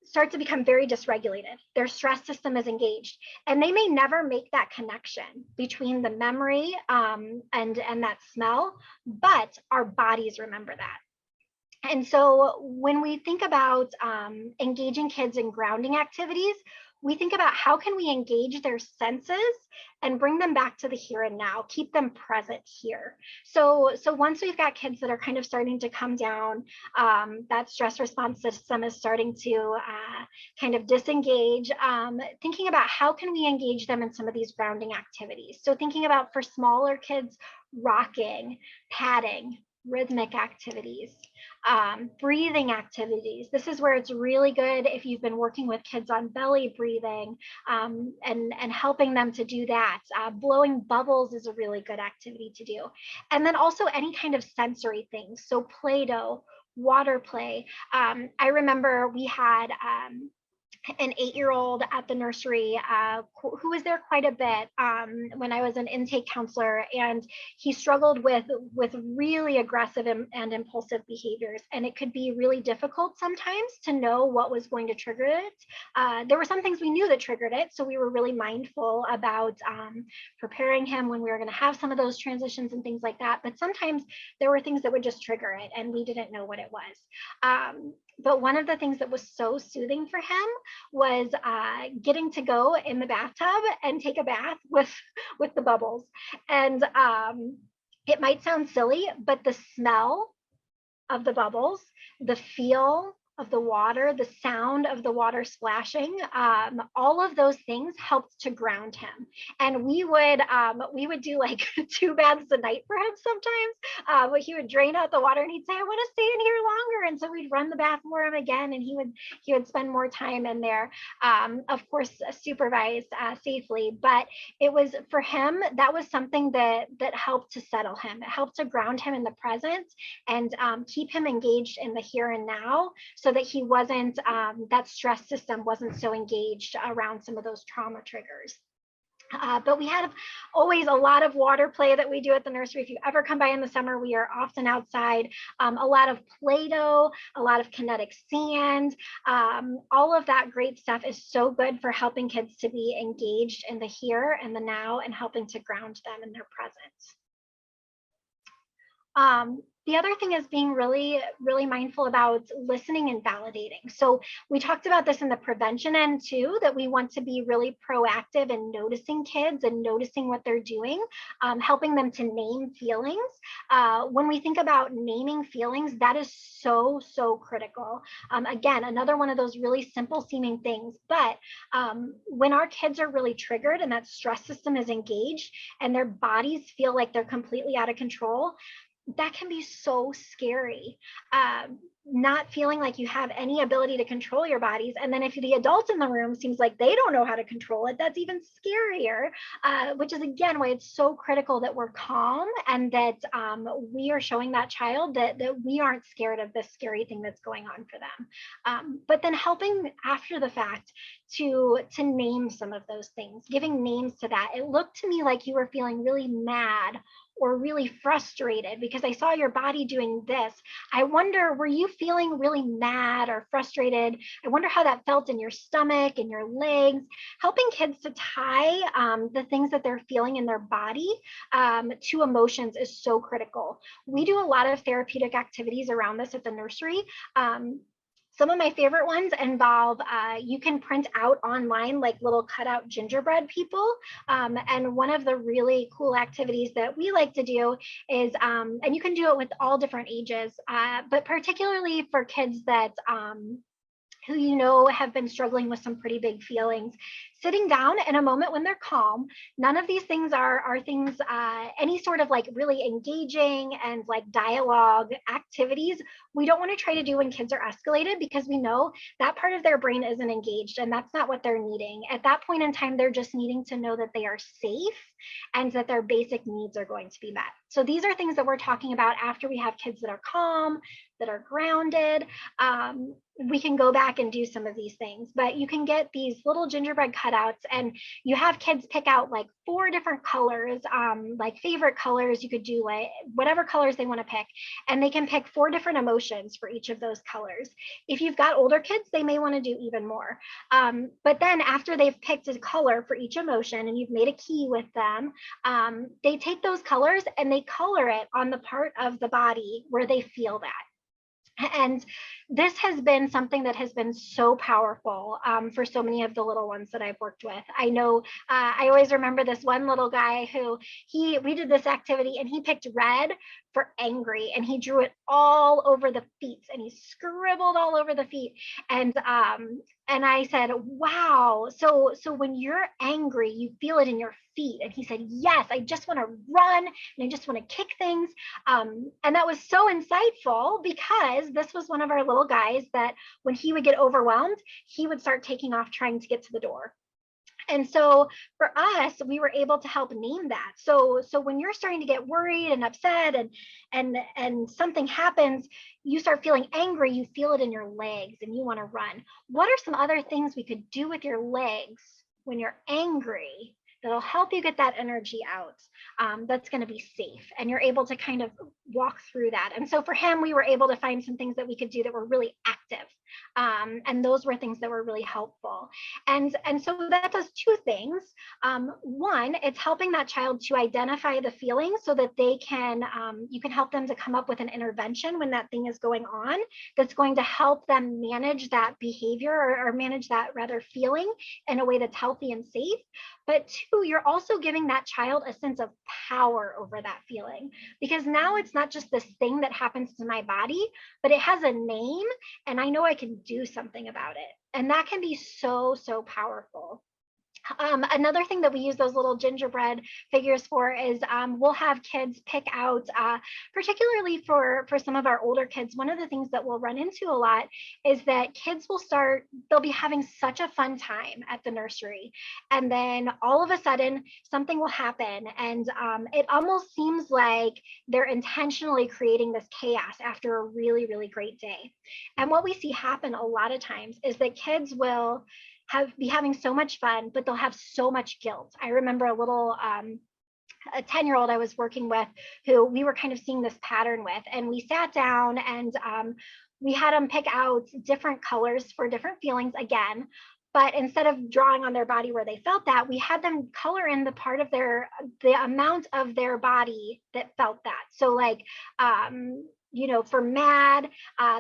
start to become very dysregulated. Their stress system is engaged, and they may never make that connection between the memory and that smell, but our bodies remember that. And so when we think about engaging kids in grounding activities, we think about how can we engage their senses and bring them back to the here and now, keep them present here. So once we've got kids that are kind of starting to come down, that stress response system is starting to kind of disengage, thinking about how can we engage them in some of these grounding activities. So thinking about, for smaller kids, rocking, padding, rhythmic activities, breathing activities. This is where it's really good if you've been working with kids on belly breathing, and helping them to do that. Blowing bubbles is a really good activity to do. And then also any kind of sensory things. So Play-Doh, water play. I remember we had an 8-year-old at the nursery who was there quite a bit when I was an intake counselor, and he struggled with really aggressive and impulsive behaviors, and it could be really difficult sometimes to know what was going to trigger it. There were some things we knew that triggered it, so we were really mindful about preparing him when we were going to have some of those transitions and things like that, but sometimes there were things that would just trigger it and we didn't know what it was. But one of the things that was so soothing for him was getting to go in the bathtub and take a bath with the bubbles. And it might sound silly, but the smell of the bubbles, the feel of the water, the sound of the water splashing, all of those things helped to ground him. And we would do like 2 baths a night for him sometimes. But he would drain out the water and he'd say, I want to stay in here longer. And so we'd run the bath for him again, and he would spend more time in there, of course, supervised safely. But it was, for him, that was something that helped to settle him. It helped to ground him in the present and keep him engaged in the here and now, so that he wasn't, that stress system wasn't so engaged around some of those trauma triggers. But we have always a lot of water play that we do at the nursery. If you ever come by in the summer, we are often outside. A lot of Play-Doh, a lot of kinetic sand, all of that great stuff is so good for helping kids to be engaged in the here and the now and helping to ground them in their presence. The other thing is being really, really mindful about listening and validating. So we talked about this in the prevention end too, that we want to be really proactive in noticing kids and noticing what they're doing, helping them to name feelings. When we think about naming feelings, that is so, so critical. Again, another one of those really simple seeming things, but when our kids are really triggered and that stress system is engaged and their bodies feel like they're completely out of control, that can be so scary. not feeling like you have any ability to control your bodies. And then if the adult in the room seems like they don't know how to control it, that's even scarier, which is again why it's so critical that we're calm and that we are showing that child that we aren't scared of this scary thing that's going on for them. But then helping after the fact to name some of those things, giving names to that. It looked to me like you were feeling really mad or really frustrated because I saw your body doing this. I wonder, were you feeling really mad or frustrated? I wonder how that felt in your stomach and your legs. Helping kids to tie the things that they're feeling in their body to emotions is so critical. We do a lot of therapeutic activities around this at the nursery. Some of my favorite ones involve you can print out online like little cutout gingerbread people. And one of the really cool activities that we like to do is, and you can do it with all different ages, but particularly for kids that who you know have been struggling with some pretty big feelings, sitting down in a moment when they're calm. None of these things are things, any sort of like really engaging and like dialogue activities we don't want to try to do when kids are escalated, because we know that part of their brain isn't engaged and that's not what they're needing. At that point in time, they're just needing to know that they are safe and that their basic needs are going to be met. So these are things that we're talking about after we have kids that are calm, that are grounded. We can go back and do some of these things, but you can get these little gingerbread cutouts and you have kids pick out like 4 different colors, like favorite colors. You could do like whatever colors they want to pick, and they can pick 4 different emotions for each of those colors. If you've got older kids, they may want to do even more. But then after they've picked a color for each emotion and you've made a key with them, they take those colors and they color it on the part of the body where they feel that. And this has been something that has been so powerful for so many of the little ones that I've worked with. I know I always remember this one little guy who we did this activity and he picked red for angry and he drew it all over the feet and he scribbled all over the feet. And I said, wow, so when you're angry, you feel it in your feet. And he said, yes, I just want to run and I just want to kick things. And that was so insightful because this was one of our little guys that when he would get overwhelmed, he would start taking off trying to get to the door. And so for us, we were able to help name that. So when you're starting to get worried and upset and something happens, you start feeling angry, you feel it in your legs and you want to run. What are some other things we could do with your legs when you're angry that'll help you get that energy out, that's going to be safe, and you're able to kind of walk through that? And so for him, we were able to find some things that we could do that were really active, and those were things that were really helpful. And so that does 2 things. One, it's helping that child to identify the feelings so that they can, you can help them to come up with an intervention when that thing is going on that's going to help them manage that behavior, or manage that rather feeling in a way that's healthy and safe. But 2, you're also giving that child a sense of power over that feeling, because now it's not just this thing that happens to my body, but it has a name and I know I can do something about it. And that can be so powerful. Another thing that we use those little gingerbread figures for is we'll have kids pick out, particularly for some of our older kids, one of the things that we'll run into a lot is that kids will they'll be having such a fun time at the nursery. And then all of a sudden something will happen. And it almost seems like they're intentionally creating this chaos after a really great day. And what we see happen a lot of times is that kids will be having so much fun, but they'll have so much guilt. I remember a 10-year-old I was working with who we were kind of seeing this pattern with, and we sat down and we had them pick out different colors for different feelings again. But instead of drawing on their body where they felt that, we had them color in the part of the amount of their body that felt that. So like, for mad,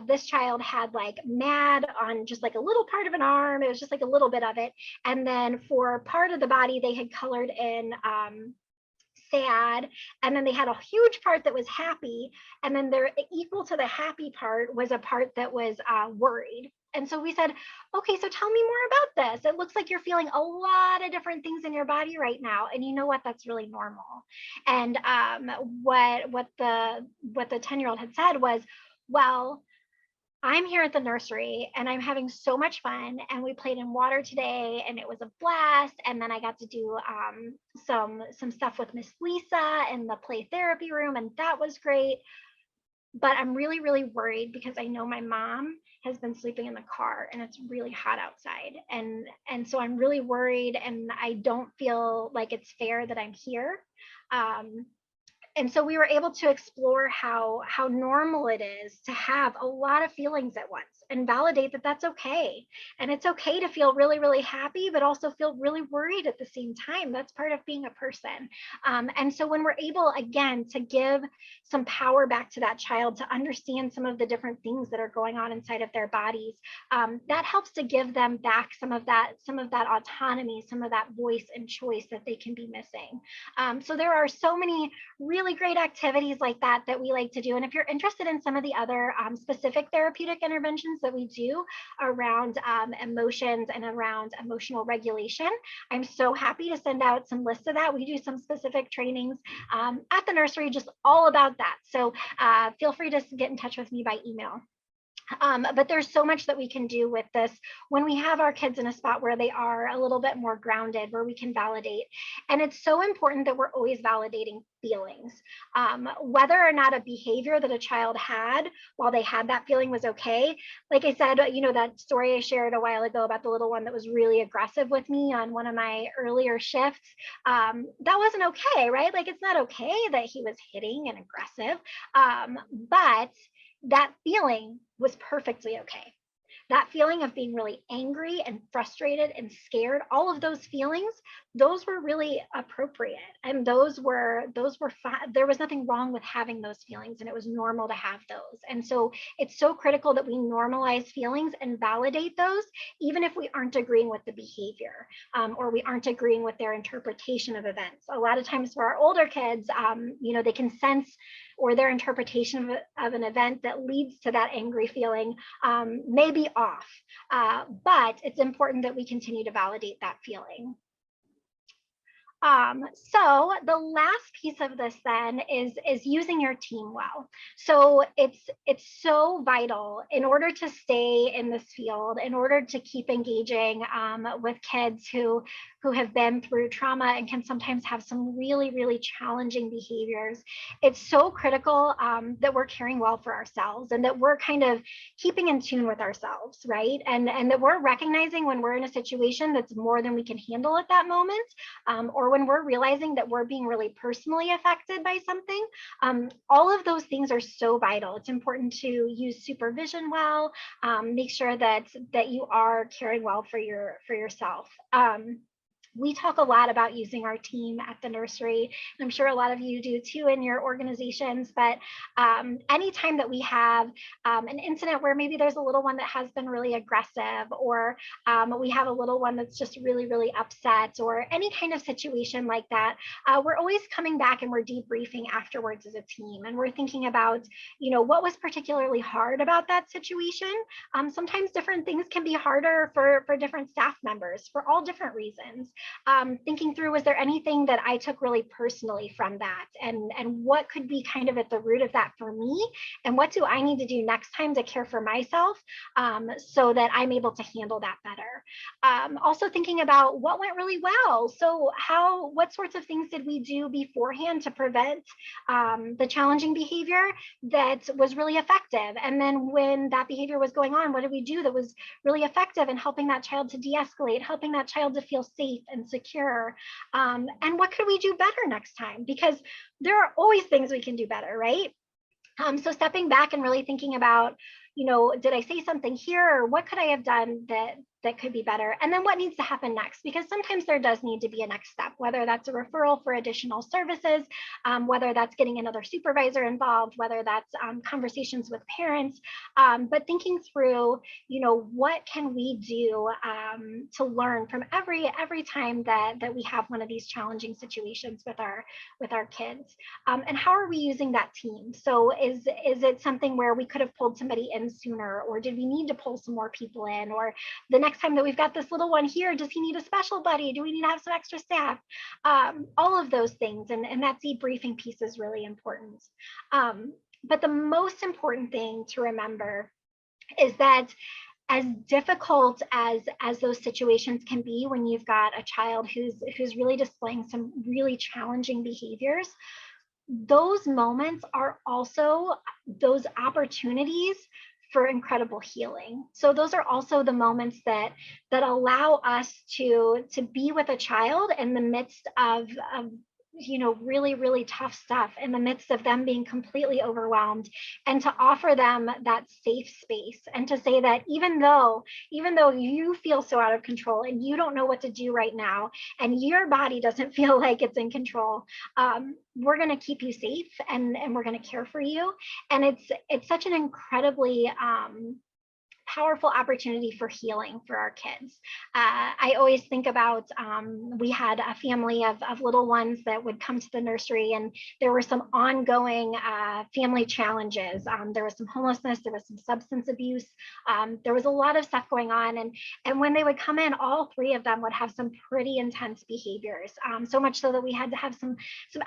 this child had like mad on just like a little part of an arm. It was just like a little bit of it. And then for part of the body, they had colored in sad. And then they had a huge part that was happy. And then they're equal to the happy part was a part that was worried. And so we said, okay, so tell me more about this. It looks like you're feeling a lot of different things in your body right now. And you know what? That's really normal. And what the 10-year-old had said was, well, I'm here at the nursery and I'm having so much fun. And we played in water today and it was a blast. And then I got to do some stuff with Miss Lisa in the play therapy room, and that was great. But I'm really, really worried because I know my mom has been sleeping in the car and it's really hot outside. And so I'm really worried, and I don't feel like it's fair that I'm here. Um, and so we were able to explore how normal it is to have a lot of feelings at once and validate that that's okay. And it's okay to feel really, really happy, but also feel really worried at the same time. That's part of being a person. And so when we're able, again, to give some power back to that child to understand some of the different things that are going on inside of their bodies, that helps to give them back some of that autonomy, some of that voice and choice that they can be missing. So there are so many really great activities like that that we like to do. And if you're interested in some of the other specific therapeutic interventions that we do around emotions and around emotional regulation, I'm so happy to send out some lists of that. We do some specific trainings at the nursery just all about that. So feel free to get in touch with me by email. But there's so much that we can do with this when we have our kids in a spot where they are a little bit more grounded, where we can validate. And it's so important that we're always validating feelings. Whether or not a behavior that a child had while they had that feeling was okay. Like I said, that story I shared a while ago about the little one that was really aggressive with me on one of my earlier shifts, that wasn't okay, right? Like, it's not okay that he was hitting and aggressive, but that feeling was perfectly okay. That feeling of being really angry and frustrated and scared, all of those feelings, those were really appropriate. And those were fine. There was nothing wrong with having those feelings, and it was normal to have those. And so it's so critical that we normalize feelings and validate those, even if we aren't agreeing with the behavior, or we aren't agreeing with their interpretation of events. A lot of times for our older kids, they can sense, or their interpretation of an event that leads to that angry feeling may be off. But it's important that we continue to validate that feeling. So the last piece of this then is using your team well. So it's so vital in order to stay in this field, in order to keep engaging with kids who have been through trauma and can sometimes have some really, really challenging behaviors. It's so critical that we're caring well for ourselves, and that we're kind of keeping in tune with ourselves, right? And that we're recognizing when we're in a situation that's more than we can handle at that moment, or when we're realizing that we're being really personally affected by something. All of those things are so vital. It's important to use supervision well, make sure that you are caring well for yourself. We talk a lot about using our team at the nursery. I'm sure a lot of you do too in your organizations, but anytime that we have an incident where maybe there's a little one that has been really aggressive, or we have a little one that's just really, really upset, or any kind of situation like that, we're always coming back and we're debriefing afterwards as a team. And we're thinking about, what was particularly hard about that situation. Sometimes different things can be harder for different staff members for all different reasons. Thinking through, was there anything that I took really personally from that, and what could be kind of at the root of that for me, and what do I need to do next time to care for myself, so that I'm able to handle that better. Also thinking about what went really well. So what sorts of things did we do beforehand to prevent the challenging behavior that was really effective, and then when that behavior was going on, what did we do that was really effective in helping that child to de-escalate, helping that child to feel safe and secure, and what could we do better next time? Because there are always things we can do better, right? So stepping back and really thinking about, did I say something here, or what could I have done that could be better? And then what needs to happen next? Because sometimes there does need to be a next step, whether that's a referral for additional services, whether that's getting another supervisor involved, whether that's conversations with parents, but thinking through, what can we do to learn from every time that we have one of these challenging situations with our kids, and how are we using that team? So is it something where we could have pulled somebody in sooner, or did we need to pull some more people in, or the next time that we've got this little one here, does he need a special buddy? Do we need to have some extra staff? All of those things, and that debriefing piece is really important. But the most important thing to remember is that as difficult as those situations can be when you've got a child who's really displaying some really challenging behaviors, those moments are also those opportunities for incredible healing. So those are also the moments that allow us to be with a child in the midst of really, really tough stuff, in the midst of them being completely overwhelmed, and to offer them that safe space, and to say that even though you feel so out of control and you don't know what to do right now, and your body doesn't feel like it's in control, we're going to keep you safe, and we're going to care for you. And it's such an incredibly powerful opportunity for healing for our kids. I always think about, we had a family of little ones that would come to the nursery, and there were some ongoing family challenges. There was some homelessness, there was some substance abuse, there was a lot of stuff going on. And when they would come in, all three of them would have some pretty intense behaviors, so much so that we had to have some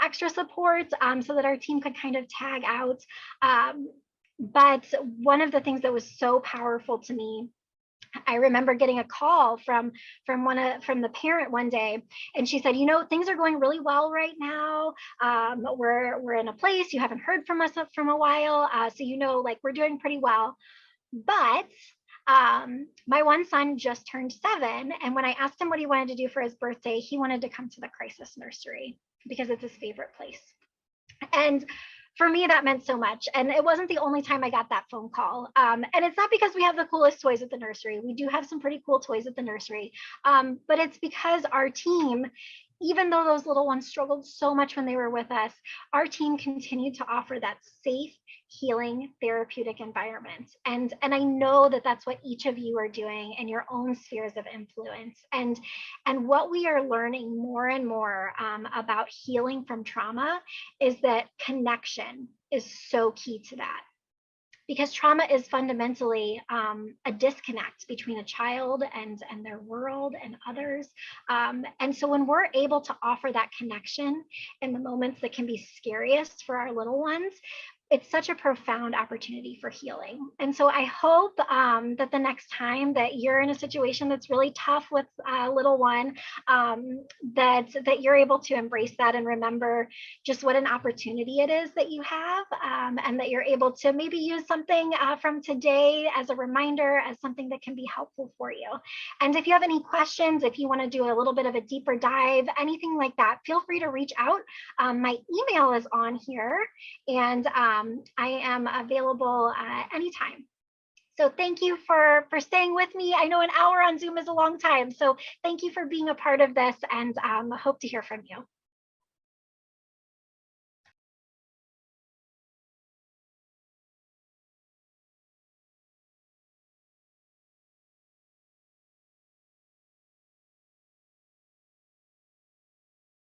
extra support, so that our team could kind of tag out. But one of the things that was so powerful to me, I remember getting a call from the parent one day, and she said, things are going really well right now. We're in a place you haven't heard from us from a while, so like we're doing pretty well. But my one son just turned 7, and when I asked him what he wanted to do for his birthday, he wanted to come to the crisis nursery because it's his favorite place. And for me, that meant so much. And it wasn't the only time I got that phone call. And it's not because we have the coolest toys at the nursery. We do have some pretty cool toys at the nursery. But it's because our team, even though those little ones struggled so much when they were with us, our team continued to offer that safe, healing, therapeutic environment. And I know that that's what each of you are doing in your own spheres of influence. And what we are learning more and more about healing from trauma is that connection is so key to that, because trauma is fundamentally a disconnect between a child and their world and others. And so when we're able to offer that connection in the moments that can be scariest for our little ones, it's such a profound opportunity for healing. And so I hope that the next time that you're in a situation that's really tough with a little one, that you're able to embrace that and remember just what an opportunity it is that you have, and that you're able to maybe use something from today as a reminder, as something that can be helpful for you. And if you have any questions, if you want to do a little bit of a deeper dive, anything like that, feel free to reach out. My email is on here, and I am available anytime. So thank you for staying with me. I know an hour on Zoom is a long time, so thank you for being a part of this, and hope to hear from you.